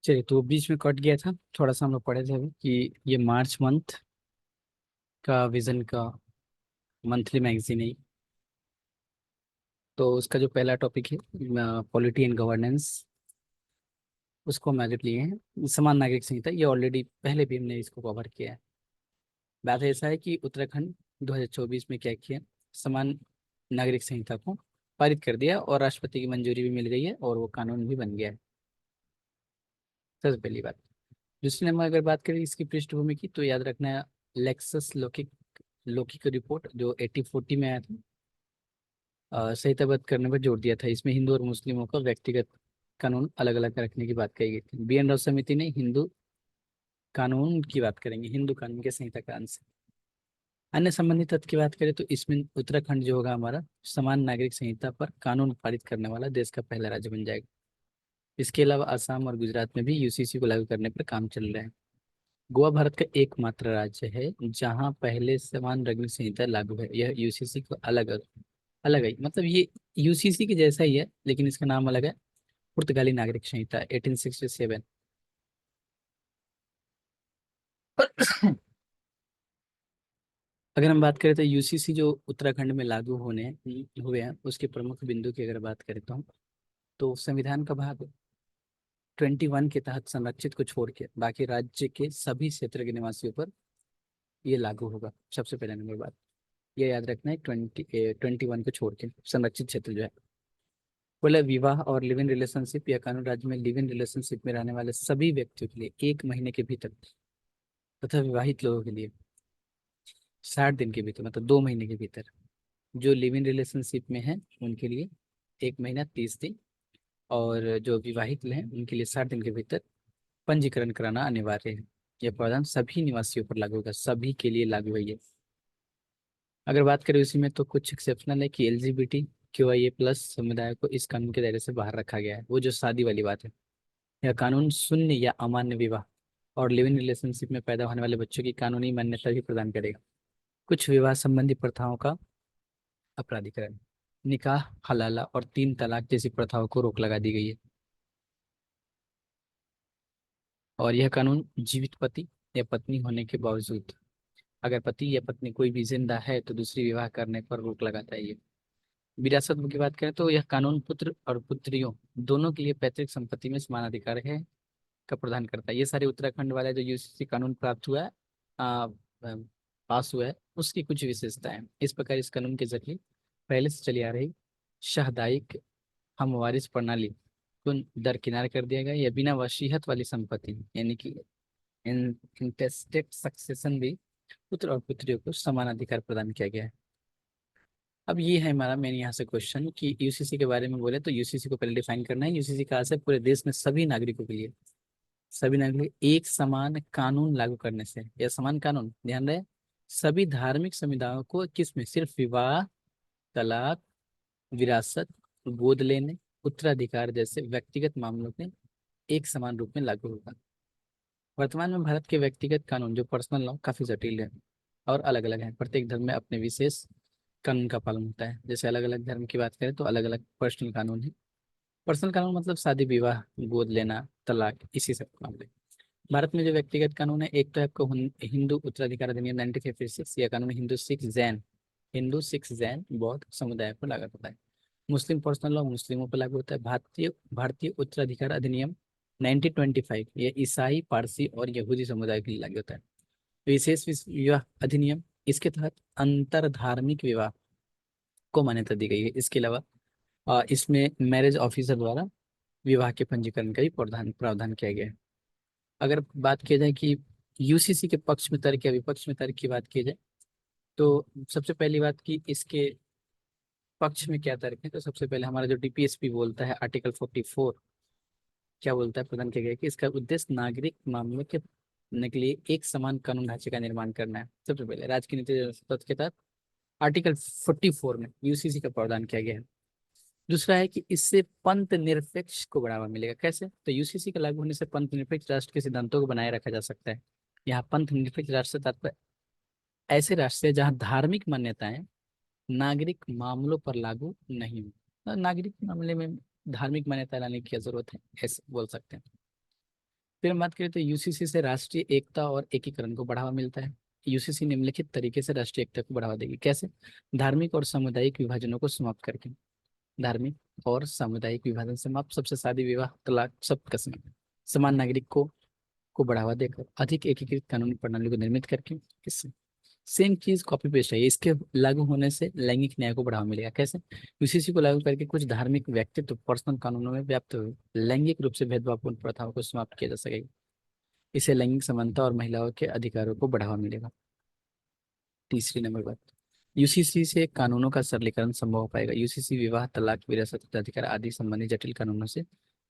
चलिए, तो बीच में कट गया था। थोड़ा सा हम लोग पढ़े थे अभी कि ये मार्च मंथ का विजन का मंथली मैगजीन है। तो उसका जो पहला टॉपिक है पॉलिटी एंड गवर्नेंस, उसको हम आगे लिए हैं। समान नागरिक संहिता, ये ऑलरेडी पहले भी हमने इसको कवर किया है। बात ऐसा है कि उत्तराखंड 2024 में क्या किया, समान नागरिक संहिता को पारित कर दिया और राष्ट्रपति की मंजूरी भी मिल गई है और वो कानून भी बन गया है। सबसे पहली बात। दूसरे नंबर अगर बात करें इसकी पृष्ठभूमि की, तो याद रखना है लेक्सस लोकिक लोकी का रिपोर्ट जो 1840 में आया था, संहिताबद्ध करने पर जोर दिया था। इसमें हिंदू और मुस्लिमों का व्यक्तिगत कानून अलग अलग रखने की बात कही गई थी। बी एन राव समिति ने हिंदू कानून की बात करेंगे, हिंदू कानून के संहिता का अंश। अन्य संबंधित तथ्य की बात करें तो इसमें उत्तराखंड जो होगा हमारा समान नागरिक संहिता पर कानून पारित करने वाला देश का पहला राज्य बन जाएगा। इसके अलावा असम और गुजरात में भी यूसीसी को लागू करने पर काम चल रहा है। गोवा भारत का एकमात्र राज्य है जहां पहले समान नागरिक संहिता लागू है। यह यूसीसी को अलग अलग है, मतलब ये यूसीसी के जैसा ही है लेकिन इसका नाम अलग है। पुर्तगाली नागरिक संहिता 1867। अगर हम बात करें तो यूसीसी जो उत्तराखंड में लागू होने हुए हैं उसके प्रमुख बिंदु की अगर बात करें तो संविधान का भाग 21 के तहत संरक्षित को छोड़ के बाकी राज्य के सभी क्षेत्र के निवासियों पर ये लागू होगा। सबसे पहले नंबर बात ये याद रखना है, 21 को छोड़ के संरक्षित क्षेत्र जो है। बोले विवाह और लिव इन रिलेशनशिप, यह कानून राज्य में लिव इन रिलेशनशिप में रहने वाले सभी व्यक्तियों के लिए 1 महीने के भीतर तथा विवाहित लोगों के लिए 60 दिन के भीतर, मतलब 2 महीने के भीतर। जो लिव इन रिलेशनशिप में है उनके लिए 1 महीना 30 दिन, और जो विवाहित हैं उनके लिए 60 दिन के भीतर पंजीकरण कराना अनिवार्य है। यह प्रावधान सभी निवासियों पर लागू होगा, सभी के लिए लागू है ये। अगर बात करें उसी में तो कुछ एक्सेप्शनल है कि एलजीबीटी क्यूआईए प्लस समुदाय को इस कानून के दायरे से बाहर रखा गया है। वो जो शादी वाली बात है, यह कानून शून्य या अमान्य विवाह और लिव इन रिलेशनशिप में पैदा होने वाले बच्चों की कानूनी मान्यता भी प्रदान करेगा। कुछ विवाह संबंधी प्रथाओं का अपराधीकरण, निकाह हलाला और 3 तलाक जैसी प्रथाओं को रोक लगा दी गई है। और यह कानून जीवित पति या पत्नी होने के बावजूद, अगर पति या पत्नी कोई भी जिंदा है तो दूसरी विवाह करने पर रोक लगाता है ये। विरासत की बात करें तो यह कानून पुत्र और पुत्रियों दोनों के लिए पैतृक संपत्ति में समान अधिकार है का प्रदान करता है। ये सारे उत्तराखंड वाला जो यूसीसी कानून प्राप्त हुआ है, आ, आ, पास हुआ है, उसकी कुछ विशेषताएं। इस प्रकार इस कानून के जरिए पहले से चली आ रही सामुदायिक हमवारिस प्रणाली को दरकिनार कर दिया गया। यह बिना वसीयत वाली संपत्ति यानी कि इंटेस्टेड सक्सेशन भी पुत्र और पुत्रियों को समान अधिकार प्रदान किया गया है। अब ये है हमारा मेन यहाँ से क्वेश्चन कि यूसीसी के बारे में बोले तो यूसीसी को पहले डिफाइन करना है। यूसीसी का अर्थ है पूरे देश में सभी नागरिकों के लिए, सभी नागरिक एक समान कानून लागू करने से। यह समान कानून ध्यान रहे सभी धार्मिक समुदायों को किसमें, सिर्फ विवाह, तलाक, विरासत, गोद लेने, उत्तराधिकार जैसे व्यक्तिगत मामलों में एक समान रूप में लागू होगा। वर्तमान में भारत के व्यक्तिगत कानून जो पर्सनल लॉ काफी जटिल है और अलग अलग है। प्रत्येक धर्म में अपने विशेष कानून का पालन होता है। जैसे अलग अलग धर्म की बात करें तो अलग अलग पर्सनल कानून है। पर्सनल कानून मतलब शादी विवाह, गोद लेना, तलाक, इसी सब मामले। भारत में जो व्यक्तिगत कानून है, एक तो है आपको हिंदू उत्तराधिकार अधिनियम 1956। यह कानून हिंदू सिख जैन बौद्ध समुदाय पर लागू होता है। मुस्लिम पर्सनल लॉ मुस्लिमों पर लागू होता है। भारतीय भारतीय उत्तराधिकार अधिनियम 1925 ये ईसाई, पारसी और यहूदी समुदाय के लिए लागू होता है। विशेष विवाह अधिनियम, इसके तहत अंतर धार्मिक विवाह को मान्यता दी गई है। इसके अलावा इसमें मैरिज ऑफिसर द्वारा विवाह के पंजीकरण का भी प्रावधान प्रावधान किया गया है। अगर बात की जाए कि यूसीसी के पक्ष में तर्क या विपक्ष में तर्क की बात की जाए तो सबसे पहली बात की इसके पक्ष में क्या तर्क है, तो सबसे पहले हमारा जो डीपीएसपी बोलता है आर्टिकल 44 क्या बोलता है, प्रदान किया गया कि इसका उद्देश्य नागरिक मामलों के के लिए एक समान कानून ढांचे का निर्माण करना है। सबसे पहले राज्य की नीति तत्व के तहत आर्टिकल 44 में यूसीसी का प्रावधान किया गया है। दूसरा है कि इससे पंथ निरपेक्ष को बढ़ावा मिलेगा। कैसे, तो यूसीसी का लागू होने से पंथ निरपेक्ष राष्ट्र के सिद्धांतों को बनाए रखा जा सकता है। यहाँ पंथ निरपेक्ष राष्ट्र से तात्पर्य ऐसे राष्ट्र है जहाँ धार्मिक मान्यताएं नागरिक मामलों पर लागू नहीं हो। नागरिक मामले में धार्मिक मान्यता लाने की क्या जरूरत है, ऐसे बोल सकते हैं। फिर हम बात करें तो यूसीसी से राष्ट्रीय एकता और एकीकरण को बढ़ावा मिलता है। यूसीसी निम्नलिखित तरीके से राष्ट्रीय एकता को बढ़ावा देगी। कैसे? धार्मिक और सामुदायिक विभाजनों को समाप्त करके। धार्मिक और सामुदायिक विभाजन समाप्त, सबसे शादी विवाह तलाक सब कसम, समान नागरिक को बढ़ावा देकर, अधिक एकीकृत कानूनी प्रणाली को निर्मित करके। किससे? सेम चीज कॉपी पेस्ट है, इसके लागू होने से लैंगिक न्याय को बढ़ावा मिलेगा। कैसे? यूसीसी को लागू करके कुछ धार्मिक व्यक्तित्व पर्सनल कानूनों में व्याप्त हुए लैंगिक रूप से भेदभावपूर्ण प्रथाओं को समाप्त किया जा सकेगा। इससे लैंगिक समानता और महिलाओं के अधिकारों को बढ़ावा मिलेगा। तीसरी नंबर बात, यूसीसी से कानूनों का सरलीकरण संभव हो पाएगा। यूसीसी विवाह तलाक विरासत उत्तराधिकार आदि संबंधी जटिल कानूनों से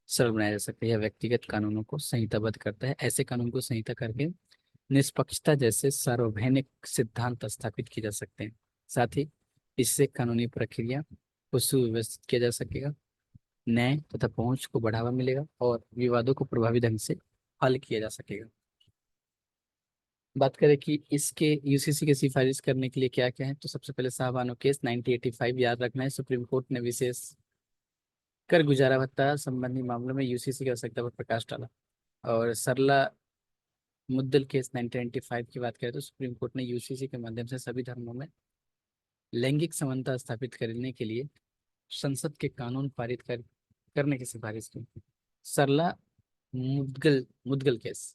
सरल बनाया जा सकता है। यह व्यक्तिगत कानूनों को संहिताबद्ध करता है। ऐसे कानून को संहिता करके निष्पक्षता जैसे सार्वभौमिक सिद्धांत स्थापित किए जा सकते हैं। साथ ही इससे कानूनी प्रक्रिया को सुव्यवस्थित किया जा सकेगा, न्याय तथा पहुंच को बढ़ावा मिलेगा और विवादों को प्रभावी ढंग से हल किया जा सकेगा। बात करें कि इसके यूसीसी के सिफारिश करने के लिए क्या क्या है, तो सबसे पहले साहबानो केस 1985 याद रखना है। सुप्रीम कोर्ट ने विशेष कर गुजारा भत्ता संबंधी मामलों में यूसीसी की आवश्यकता पर प्रकाश डाला। और सरला मुद्दल केस 1995 की बात करें तो सुप्रीम कोर्ट ने यूसीसी के माध्यम से सभी धर्मों में लैंगिक समानता स्थापित करने के लिए संसद के कानून पारित करने की सिफारिश की। सरला मुद्गल मुद्गल केस,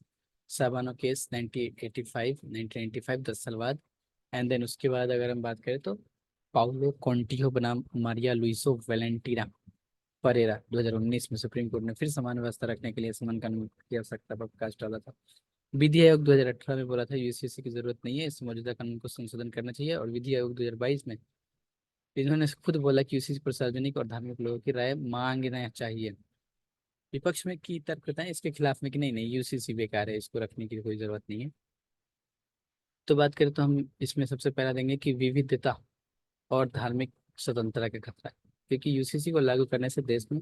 साबानो केस 1985 10 साल बाद। एंड देन उसके बाद अगर हम बात करें तो पाउलो कॉन्टिहो बनाम मारिया लुइसो वेलेंटीना परेरा 2019 में सुप्रीम कोर्ट ने फिर समान व्यवस्था रखने के लिए समान कानून की आवश्यकता पर प्रकाश डाला था। विधि आयोग 2018 में बोला था यूसीसी की जरूरत नहीं है, इस मौजूदा कानून को संशोधन करना चाहिए। और विधि आयोग 2022 में इन्होंने खुद बोला कि यूसीसी पर सार्वजनिक और धार्मिक लोगों की राय मांगना चाहिए। विपक्ष में की तर्क बताएं इसके खिलाफ में कि नहीं नहीं यूसीसी बेकार है, इसको रखने की कोई जरूरत नहीं है। तो बात करें तो हम इसमें सबसे पहला देंगे कि विविधता और धार्मिक स्वतंत्रता का खतरा है, क्योंकि यूसीसी को लागू करने से देश में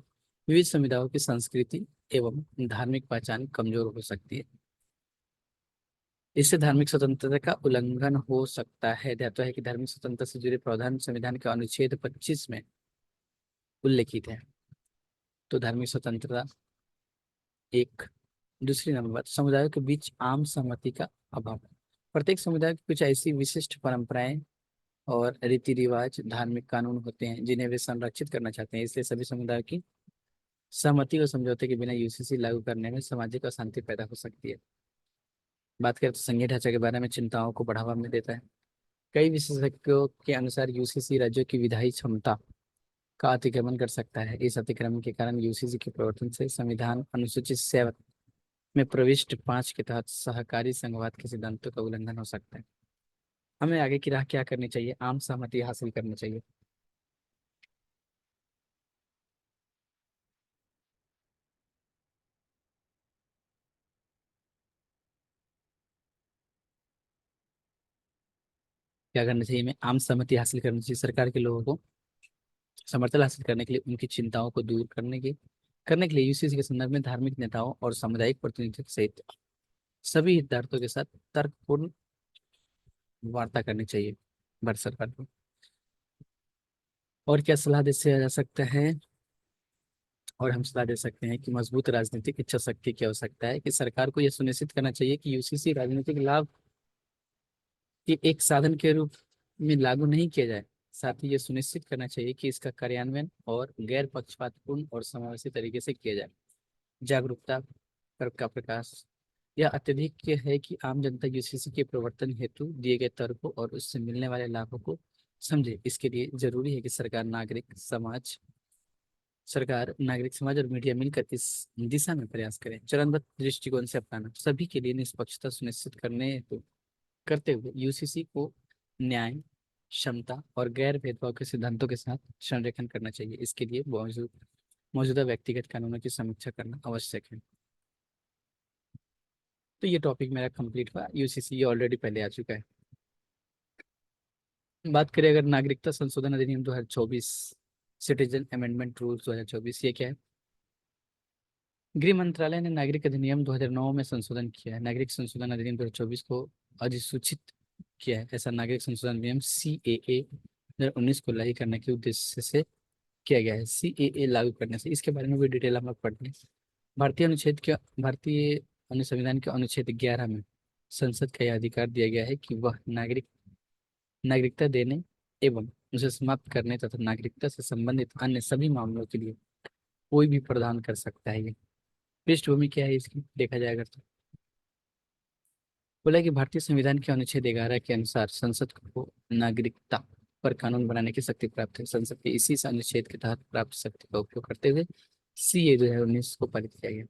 विविध समुदायों की संस्कृति एवं धार्मिक पहचान कमजोर हो सकती है। इससे धार्मिक स्वतंत्रता का उल्लंघन हो सकता है। ध्यान है कि धार्मिक स्वतंत्रता से जुड़े प्रावधान संविधान के अनुच्छेद 25 में उल्लेखित है। तो धार्मिक स्वतंत्रता एक। दूसरी नंबर बात, समुदायों के बीच आम सहमति का अभाव। प्रत्येक समुदाय की कुछ ऐसी विशिष्ट परंपराएं और रीति रिवाज धार्मिक कानून होते हैं जिन्हें वे संरक्षित करना चाहते हैं। इसलिए सभी समुदायों की सहमति और समझौते के बिना यूसीसी लागू करने में सामाजिक अशांति पैदा हो सकती है। बात करें तो संघीय ढांचे के बारे में चिंताओं को बढ़ावा में देता है। कई विशेषज्ञों के अनुसार यूसीसी राज्यों की विधायी क्षमता का अतिक्रमण कर सकता है। इस अतिक्रमण के कारण यूसीसी के प्रवर्तन से संविधान अनुसूचित 7 में प्रविष्ट 5 के तहत सहकारी संघवाद के सिद्धांतों का उल्लंघन हो सकता है। हमें आगे की राह क्या करनी चाहिए? आम सहमति हासिल करनी चाहिए। क्या करना चाहिए? हमें आम सहमति हासिल करनी चाहिए। सरकार के लोगों को समर्थन हासिल करने के लिए उनकी चिंताओं को दूर करने के लिए यूसीसी के संदर्भ में धार्मिक नेताओं और सामुदायिक प्रतिनिधित्व सहित सभी हितधारकों के साथ तर्कपूर्ण वार्ता करनी चाहिए भारत सरकार को। और क्या सलाह दे दिया जा सकता है? और हम सलाह दे सकते हैं कि मजबूत राजनीतिक इच्छा शक्ति की आवश्यकता है, कि सरकार को यह सुनिश्चित करना चाहिए कि यूसीसी राजनीतिक लाभ के एक साधन के रूप में लागू नहीं किया जाए। साथ ही ये सुनिश्चित करना चाहिए कि इसका कार्यान्वयन और गैर पक्षपातपूर्ण और समावेशी तरीके से किया जाए। जागरूकता पर का प्रकाश, यह अत्यधिक है कि आम जनता यूसीसी के प्रवर्तन हेतु दिए गए तर्कों और उससे मिलने वाले लाभों को समझे। इसके लिए जरूरी है कि सरकार, नागरिक समाज और मीडिया मिलकर इस दिशा में प्रयास करें। चरणबद्ध दृष्टिकोण से अपनाना, सभी के लिए निष्पक्षता सुनिश्चित करते हुए यूसीसी को न्याय, क्षमता और गैर भेदभाव के सिद्धांतों के साथ संरेखन करना चाहिए। इसके लिए मौजूदा व्यक्तिगत कानूनों की समीक्षा करना आवश्यक है। तो ये टॉपिक मेरा कंप्लीट हुआ। यूसीसी ये ऑलरेडी पहले आ चुका है। बात करें अगर नागरिकता संशोधन अधिनियम 2024, सिटीजन अमेंडमेंट रूल्स 2024, ये क्या है? गृह मंत्रालय ने नागरिक अधिनियम 2009 में संशोधन किया है। नागरिक संशोधन अधिनियम 2024 को अधिसूचित किया है। ऐसा नागरिक संशोधन अधिनियम CAA 2019 को लागू करने के उद्देश्य से किया गया है। CAA लागू करने से इसके बारे में भी डिटेल हम लोग पढ़ते हैं। भारतीय संविधान के अनुच्छेद 11 में संसद का यह अधिकार दिया गया है कि वह नागरिकता देने एवं उसे समाप्त करने तथा नागरिकता से संबंधित अन्य सभी मामलों के लिए कोई भी प्रावधान कर सकता है। ये पृष्ठभूमि क्या है इसकी देखा जाएगा तो बोला कि भारतीय संविधान के अनुच्छेद 11 के अनुसार संसद को नागरिकता पर कानून बनाने की शक्ति प्राप्त है। संसद के इसी अनुच्छेद के तहत प्राप्त शक्ति का उपयोग करते हुए CA 2019 को पारित किया गया।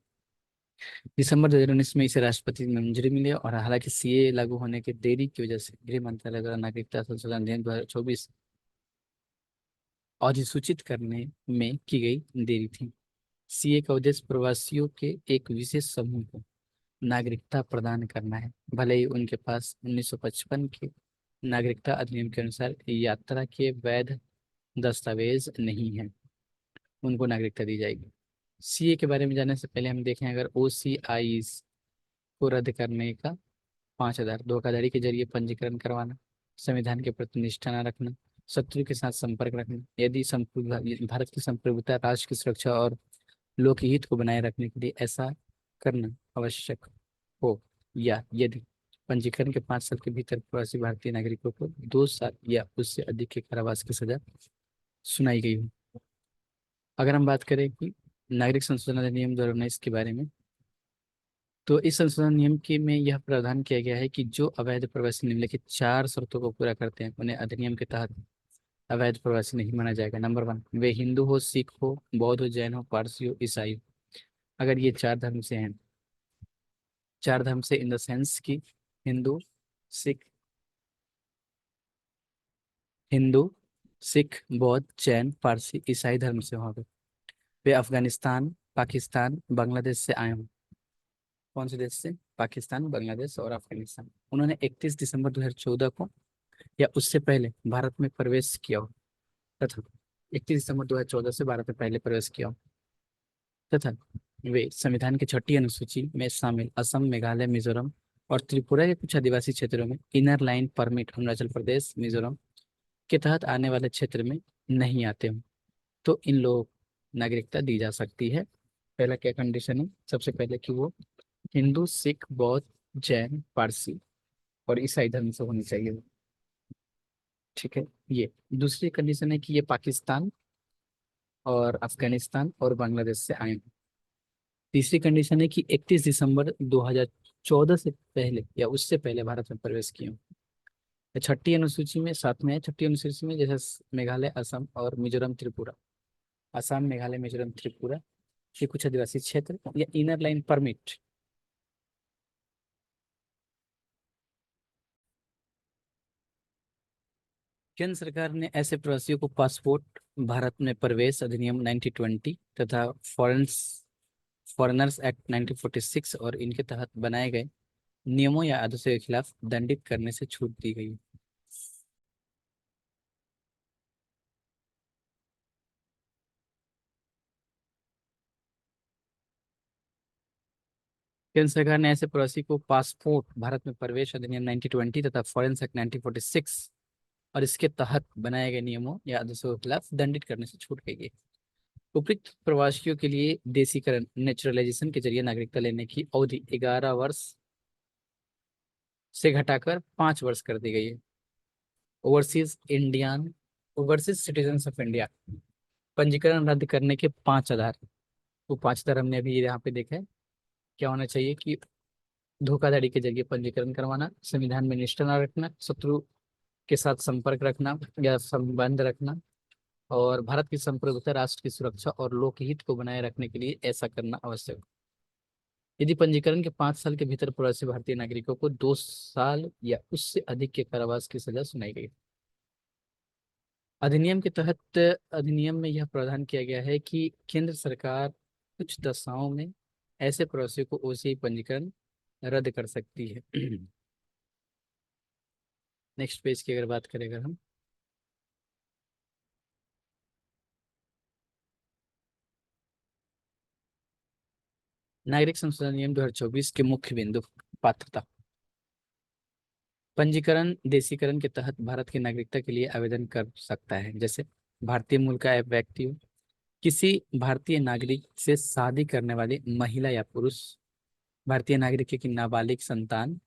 दिसंबर 2019 में इसे राष्ट्रपति में मंजूरी मिली और हालांकि CA लागू होने की देरी की वजह से गृह मंत्रालय द्वारा नागरिकता संशोधन अधिनियम 2024 अधिसूचित करने में की गई देरी थी। CA का उद्देश्य प्रवासियों के एक विशेष समूह को नागरिकता प्रदान करना है, भले ही उनके पास 1955 के नागरिकता अधिनियम के अनुसार यात्रा के वैध दस्तावेज नहीं है, उनको नागरिकता दी जाएगी। CA के बारे में जानने से पहले हम देखें, अगर OCI को रद्द करने का 5,000 धोखाधड़ी के जरिए पंजीकरण करवाना, संविधान के प्रति निष्ठा न रखना, शत्रु के साथ संपर्क रखना, यदि भारत की संप्रभुता, राष्ट्र की सुरक्षा और लोकहित को बनाए रखने के लिए ऐसा करना आवश्यक हो, या यदि पंजीकरण के 5 साल के भीतर प्रवासी भारतीय नागरिकों को 2 साल या उससे अधिक के कारावास की सजा सुनाई गई हो। अगर हम बात करें कि नागरिक संशोधन अधिनियम 2019 के बारे में, तो इस संशोधन नियम के में यह प्रावधान किया गया है कि जो अवैध प्रवासी निम्नलिखित 4 शर्तों को पूरा करते हैं उन्हें अधिनियम के तहत अवैध प्रवासी नहीं माना जाएगा। नंबर 1, वे हिंदू हो, सिख हो, बौद्ध हो, जैन हो, पारसी हो, ईसाई हो। अगर ये 4 धर्म से हैं, 4 धर्म से इन द सेंस की हिंदू सिख हिंदू सिख, बौद्ध, जैन, पारसी, ईसाई धर्म से होंगे, वे अफगानिस्तान, पाकिस्तान, बांग्लादेश से आए हों। कौन से देश से? पाकिस्तान, बांग्लादेश और अफगानिस्तान। उन्होंने 31 दिसंबर 2014 को या उससे पहले भारत में प्रवेश किया हो तथा 31 दिसंबर 2014 से भारत में पहले प्रवेश किया हो तथा वे संविधान की 6ठी अनुसूची में शामिल असम, मेघालय, मिजोरम और त्रिपुरा के कुछ आदिवासी क्षेत्रों में inner line permit Arunachal Pradesh, Mizoram के तहत आने वाले क्षेत्र में नहीं आते हो, तो इन लोगों को नागरिकता दी जा सकती है। पहला क्या कंडीशन है? सबसे पहले कि वो हिंदू, सिख, बौद्ध, जैन, पारसी और ईसाई धर्म से होनी चाहिए। ठीक है। ये दूसरी कंडीशन है कि ये पाकिस्तान और अफगानिस्तान और बांग्लादेश से आए हैं। तीसरी कंडीशन है कि 31 दिसंबर 2014 से पहले या उससे पहले भारत में प्रवेश किए हों। छठी अनुसूची में साथ में है, छठी अनुसूची में जैसे मेघालय, असम और मिजोरम, त्रिपुरा। असम, मेघालय, मिजोरम, त्रिपुरा के कुछ आदिवासी क्षेत्र या इनर लाइन परमिट केंद्र सरकार ने ऐसे प्रवासियों को पासपोर्ट, भारत में प्रवेश अधिनियम 1920 तथा फॉरेनर्स एक्ट 1946 और इनके तहत बनाए गए नियमों या आदेशों के खिलाफ दंडित करने से छूट दी गई। केंद्र सरकार ने ऐसे प्रवासी को पासपोर्ट, भारत में प्रवेश अधिनियम 1920 तथा फॉरेन एक्ट 1946 और इसके तहत बनाए गए नियमों या आदेशों के खिलाफ दंडित करने से छूट गई है। उपयुक्त प्रवासियों के लिए देशीकरण, नेचुरलाइजेशन के जरिए नागरिकता लेने की अवधि 11 वर्ष से घटाकर 5 वर्ष कर दी गई है। ओवरसीज सिटीजन ऑफ इंडिया पंजीकरण रद्द करने के 5 आधार, वो 5 आधार हमने अभी यहाँ पे देखा है। क्या होना चाहिए कि धोखाधड़ी के जरिए पंजीकरण करवाना, संविधान में निष्ठा न रखना, शत्रु के साथ संपर्क रखना या संबंध रखना, और भारत की संप्रभुता, राष्ट्र की सुरक्षा और लोकहित को बनाए रखने के लिए ऐसा करना आवश्यक। यदि पंजीकरण के 5 साल के भीतर प्रवासी भारतीय नागरिकों को 2 साल या उससे अधिक के कारावास की सजा सुनाई गई। अधिनियम के तहत अधिनियम में यह प्रावधान किया गया है कि केंद्र सरकार कुछ दशाओं में ऐसे प्रवासियों को OCI पंजीकरण रद्द कर सकती है। नेक्स्ट पेज की अगर बात करें, अगर हम नागरिक संशोधन नियम 2024 के मुख्य बिंदु। पात्रता, पंजीकरण देशीकरण के तहत भारत की नागरिकता के लिए आवेदन कर सकता है, जैसे भारतीय मूल का एक व्यक्ति हो, किसी भारतीय नागरिक से शादी करने वाली महिला या पुरुष, भारतीय नागरिक की नाबालिग संतान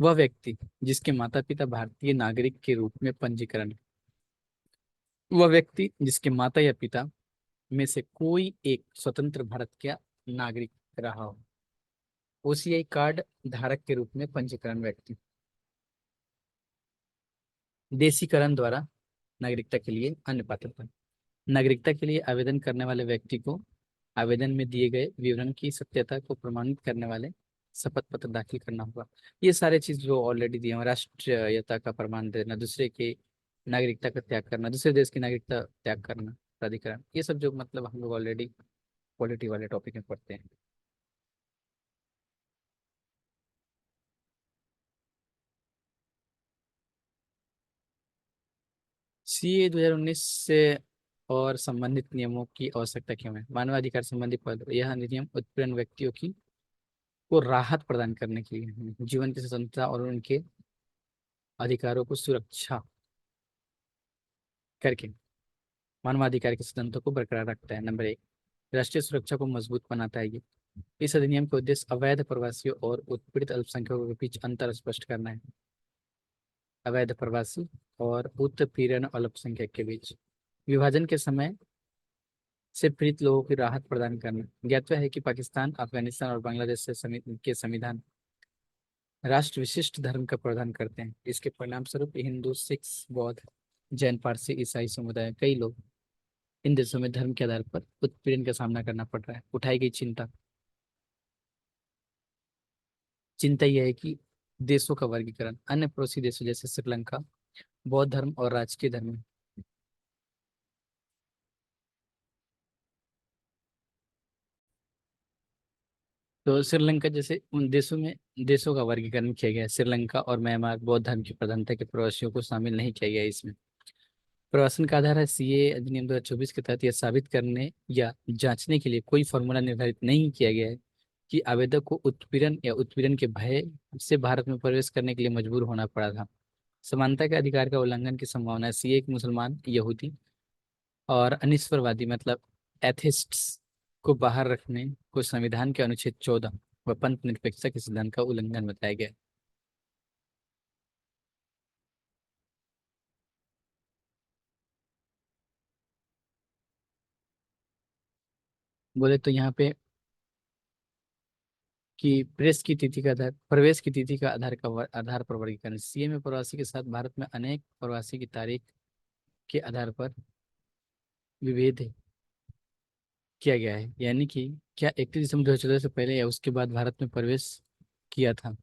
वह व्यक्ति जिसके माता पिता भारतीय नागरिक के रूप में पंजीकरण, वह व्यक्ति जिसके माता या पिता में से कोई एक स्वतंत्र भारत का नागरिक रहा हो। ओसीआई कार्ड धारक के रूप में पंजीकरण व्यक्ति। देशीकरण द्वारा नागरिकता के लिए अन्य पात्रता। नागरिकता के लिए आवेदन करने वाले व्यक्ति को आवेदन में दिए गए विवरण की सत्यता को प्रमाणित करने वाले शपथ पत्र दाखिल करना होगा। ये सारे चीज जो ऑलरेडी दिए हैं, राष्ट्रीयता का प्रमाण देना, दूसरे के नागरिकता का त्याग करना, दूसरे देश की नागरिकता त्याग करना, प्राधिकरण, ये सब जो मतलब हम लोग ऑलरेडी पॉलिटी वाले टॉपिक में पढ़ते हैं। सीए 2019 से और संबंधित नियमों की आवश्यकता क्यों है? मानवाधिकार संबंधी पद, यह नियम उत्पीड़न व्यक्तियों की को राहत प्रदान करने के लिए है। जीवन की स्वतंत्रता और उनके अधिकारों को सुरक्षा करके मानवाधिकार की स्वतंत्रता को बरकरार रखता है। नंबर एक, राष्ट्रीय सुरक्षा को मजबूत बनाता है ये। इस अधिनियम का उद्देश्य अवैध प्रवासियों और उत्पीड़ित अल्पसंख्यकों के बीच अंतर स्पष्ट करना है। अवैध प्रवासी और उत्पीड़न अल्पसंख्यक के बीच विभाजन के समय से पीड़ित लोगों की राहत प्रदान करना। ज्ञातव्य है कि पाकिस्तान, अफगानिस्तान और बांग्लादेश से के संविधान राष्ट्र विशिष्ट धर्म का प्रावधान करते हैं। इसके परिणाम स्वरूप हिंदू, सिख, बौद्ध, जैन, पारसी, ईसाई समुदाय कई लोग इन देशों में धर्म के आधार पर उत्पीड़न का सामना करना पड़ रहा है। उठाई गई चिंता चिंता यह है कि देशों का वर्गीकरण अन्य पड़ोसी देशों जैसे श्रीलंका बौद्ध धर्म और राजकीय धर्म। तो श्रीलंका जैसे उन देशों में देशों का वर्गीकरण किया गया है। श्रीलंका और म्यांमार बौद्ध धर्म की प्रधानता के प्रवासियों को शामिल नहीं किया गया है इसमें। प्रवासन का आधार है सीए अधिनियम 2024 के तहत यह साबित करने या जांचने के लिए कोई फॉर्मूला निर्धारित नहीं किया गया है कि आवेदक को उत्पीड़न या उत्पीड़न के भय से भारत में प्रवेश करने के लिए मजबूर होना पड़ा था। समानता के अधिकार का उल्लंघन की संभावना है। सीए एक मुसलमान, यहूदी और अनिश्वरवादी मतलब एथिस्ट्स को बाहर रखने को संविधान के अनुच्छेद 14 व पंथ निरपेक्षता के सिद्धांत का उल्लंघन बताया गया है। बोले तो यहाँ पे कि प्रेस की तिथि का आधार प्रवेश की तिथि का आधार पर वर्गीकरण। सीए में प्रवासी के साथ भारत में अनेक प्रवासी की तारीख के आधार पर विभेद किया गया है, यानी कि क्या 31 दिसंबर 2014 से पहले या उसके बाद भारत में प्रवेश किया था।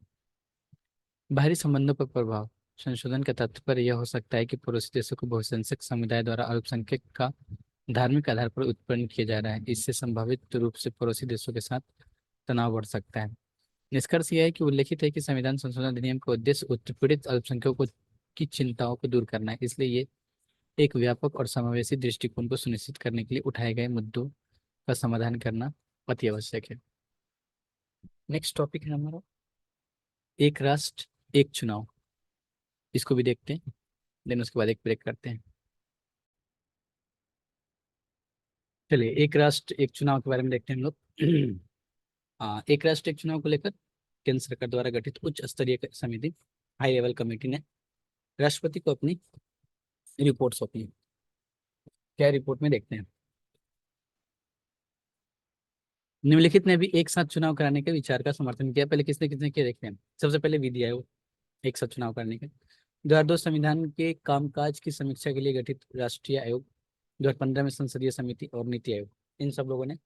बाहरी संबंधों पर प्रभाव। संशोधन का तात्पर्य यह हो सकता है कि पड़ोसी देशों को बहुसंख्यक समुदाय द्वारा अल्पसंख्यक का धार्मिक आधार पर उत्पन्न किया जा रहा है। इससे संभावित रूप से पड़ोसी देशों के साथ तनाव बढ़ सकता है। निष्कर्ष यह है कि उल्लेखित है कि संविधान संशोधन अधिनियम का उद्देश्य उत्पीड़ित अल्पसंख्यकों की चिंताओं को दूर करना है। इसलिए ये एक व्यापक और समावेशी दृष्टिकोण को सुनिश्चित करने के लिए उठाए गए मुद्दों का समाधान करना अति आवश्यक है। नेक्स्ट टॉपिक है हमारा एक राष्ट्र एक चुनाव। इसको भी देखते हैं, देन उसके बाद एक ब्रेक करते हैं। चलिए एक राष्ट्र एक चुनाव के बारे में देखते हैं हम लोग। हाँ, एक राष्ट्र एक चुनाव को लेकर केंद्र सरकार द्वारा गठित उच्च स्तरीय समिति, हाई लेवल कमेटी ने राष्ट्रपति को अपनी रिपोर्ट सौंपी। क्या रिपोर्ट में देखते हैं। निम्नलिखित ने भी एक साथ चुनाव कराने के विचार का समर्थन किया। पहले किसने किसने किया देखते हैं। सबसे पहले विधि आयोग एक साथ चुनाव करने के। 2002 संविधान के कामकाज की समीक्षा के लिए गठित राष्ट्रीय आयोग, 2015 में संसदीय समिति और नीति आयोग, इन सब लोगों ने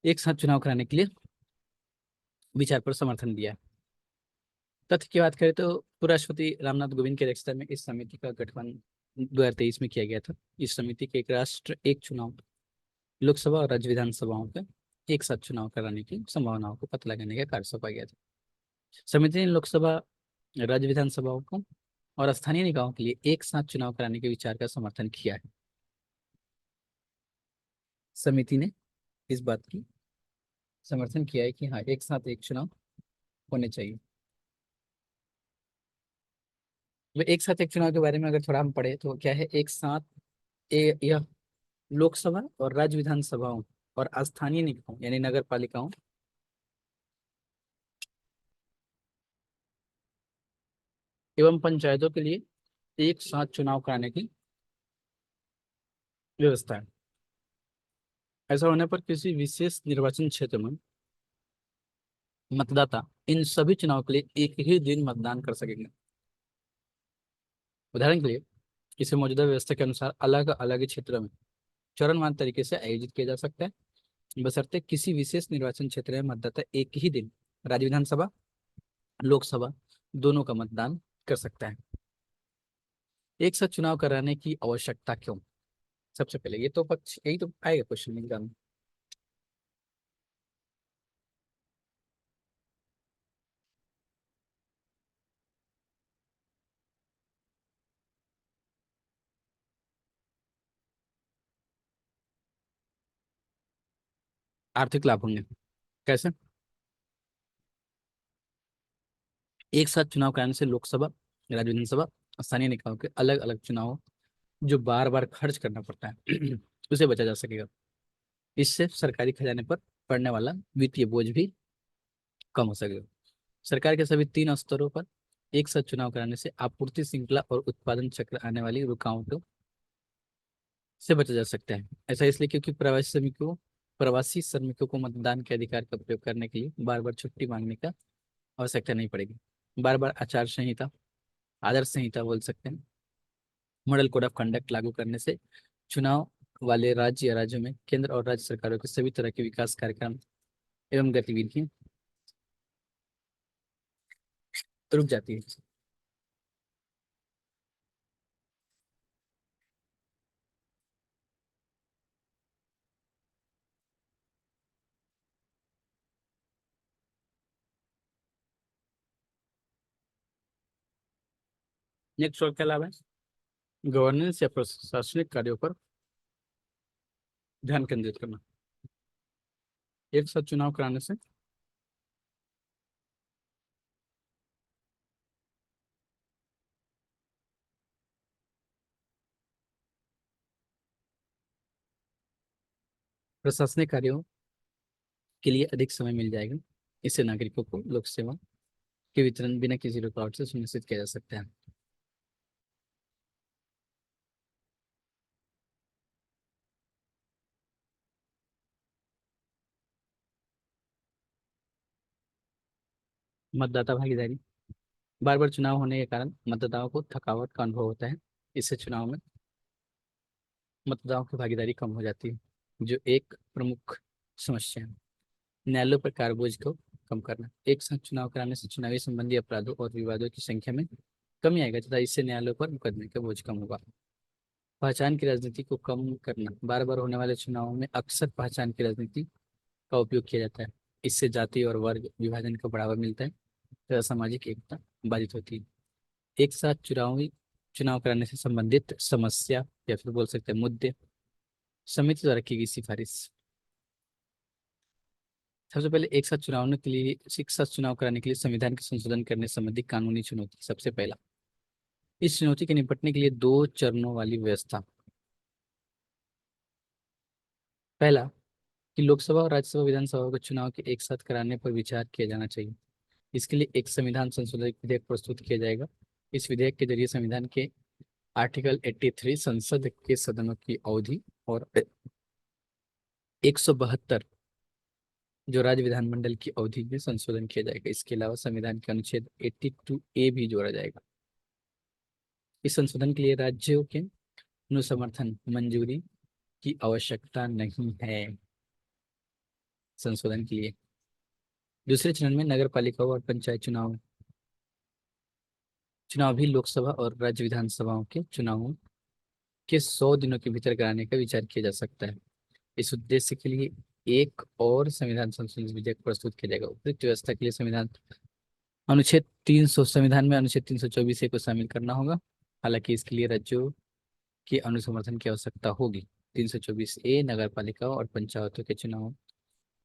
एक साथ चुनाव कराने के लिए विचार पर समर्थन दिया। तथ्य की बात करें तो उपराष्ट्रपति रामनाथ कोविंद की अध्यक्षता में इस समिति का गठन 2023 में किया गया था। इस समिति के एक राष्ट्र एक चुनाव लोकसभा और राज्य विधानसभाओं का एक साथ चुनाव कराने की संभावनाओं को पता लगाने का कार्य सौंपा गया था। समिति ने लोकसभा, राज्य विधानसभाओं को और स्थानीय निकायों के लिए एक साथ चुनाव कराने के विचार का समर्थन किया है। समिति ने इस बात की समर्थन किया है कि हाँ एक साथ एक चुनाव होने चाहिए। वो एक साथ एक चुनाव के बारे में अगर थोड़ा हम पढ़े तो क्या है, एक साथ यह लोकसभा और राज्य विधानसभाओं और स्थानीय निकायों यानी नगर पालिकाओं एवं पंचायतों के लिए एक साथ चुनाव कराने की व्यवस्था है। ऐसा होने पर किसी विशेष निर्वाचन क्षेत्र में मतदाता इन सभी चुनाव के लिए एक ही दिन मतदान कर सकेंगे। उदाहरण के लिए इसे मौजूदा व्यवस्था के अनुसार अलग अलग क्षेत्रों में चरणवार तरीके से आयोजित किया जा सकता है, बशर्ते किसी विशेष निर्वाचन क्षेत्र में मतदाता एक ही दिन राज्य विधानसभा लोकसभा दोनों का मतदान कर सकता है। एक साथ चुनाव कराने की आवश्यकता क्यों? सबसे पहले ये तो पक्ष यही तो आएगा क्वेश्चन एग्जाम में। आर्थिक लाभ होंगे। कैसे? एक साथ चुनाव कराने से लोकसभा राज्य विधानसभा स्थानीय निकायों के अलग अलग चुनाव जो बार बार खर्च करना पड़ता है उसे बचा जा सकेगा। इससे सरकारी खजाने पर पड़ने वाला वित्तीय बोझ भी कम हो सकेगा। सरकार के सभी तीन स्तरों पर एक साथ चुनाव कराने से आपूर्ति श्रृंखला और उत्पादन चक्र आने वाली रुकावटों से बचा जा सकता है। ऐसा इसलिए क्योंकि प्रवासी श्रमिकों को मतदान के अधिकार का प्रयोग करने के लिए बार बार छुट्टी मांगने का आवश्यकता नहीं पड़ेगी। बार बार आचार संहिता आदर्श संहिता बोल सकते हैं मॉडल कोड ऑफ कंडक्ट लागू करने से चुनाव वाले राज्य या राज्यों में केंद्र और राज्य सरकारों के सभी तरह के विकास कार्यक्रम एवं गतिविधियां रुक जाती है। नेक्स्ट और क्या लाभ है? गवर्नेंस या प्रशासनिक कार्यों पर ध्यान केंद्रित करना। एक साथ चुनाव कराने से प्रशासनिक कार्यों के लिए अधिक समय मिल जाएगा। इससे नागरिकों को लोक सेवा के वितरण बिना किसी रुकावट से सुनिश्चित किया जा सकता है। मतदाता भागीदारी बार बार चुनाव होने के कारण मतदाताओं को थकावट का अनुभव होता है। इससे चुनाव में मतदाताओं की भागीदारी कम हो जाती है, जो एक प्रमुख समस्या है। न्यायालयों पर कार्यबोझ को कम करना। एक साथ चुनाव कराने से चुनावी संबंधी अपराधों और विवादों की संख्या में कमी आएगा तथा इससे न्यायालयों पर मुकदमे का बोझ कम होगा। पहचान की राजनीति को कम करना। बार बार होने वाले चुनावों में अक्सर पहचान की राजनीति का उपयोग किया जाता है। इससे जाति और वर्ग विभाजन को बढ़ावा मिलता है तथा सामाजिक एकता बाधित होती है। एक साथ चुनाव कराने से संबंधित समस्या या फिर बोल सकते हैं मुद्दे समिति द्वारा की गई सिफारिश। सबसे पहले एक साथ चुनाव कराने के लिए संविधान के संशोधन करने संबंधी कानूनी चुनौती। सबसे पहला, इस चुनौती के निपटने के लिए दो चरणों वाली व्यवस्था। पहला कि लोकसभा और राज्यसभा विधानसभा के चुनाव के एक साथ कराने पर विचार किया जाना चाहिए। इसके लिए एक संविधान संशोधन विधेयक प्रस्तुत किया जाएगा। इस विधेयक के जरिए संविधान के आर्टिकल 83 संसद के सदनों की अवधि और 172 जो राज्य विधानमंडल की अवधि में संशोधन किया जाएगा। इसके अलावा संविधान के अनुच्छेद 82A भी जोड़ा जाएगा। इस संशोधन के लिए राज्यों के अनुसमर्थन मंजूरी की आवश्यकता नहीं है। संशोधन के लिए दूसरे चरण में नगर पालिकाओं और पंचायत चुनाव भी लोकसभा और राज्य विधानसभाओं के चुनावों के 100 दिनों के भीतर कराने का विचार किया जा सकता है। इस उद्देश्य के लिए एक और संविधान संशोधन विधेयक प्रस्तुत किया जाएगा। उपयुक्त व्यवस्था के लिए संविधान में अनुच्छेद 324 को शामिल करना होगा। हालांकि इसके लिए राज्यों के अनुसमर्थन की आवश्यकता होगी। 324A नगर पालिकाओं और पंचायतों के चुनाव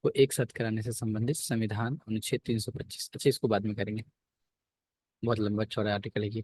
को एक साथ कराने से संबंधित संविधान अनुच्छेद 325। अच्छा, इसको बाद में करेंगे, बहुत लंबा चौड़ा आर्टिकल है ये।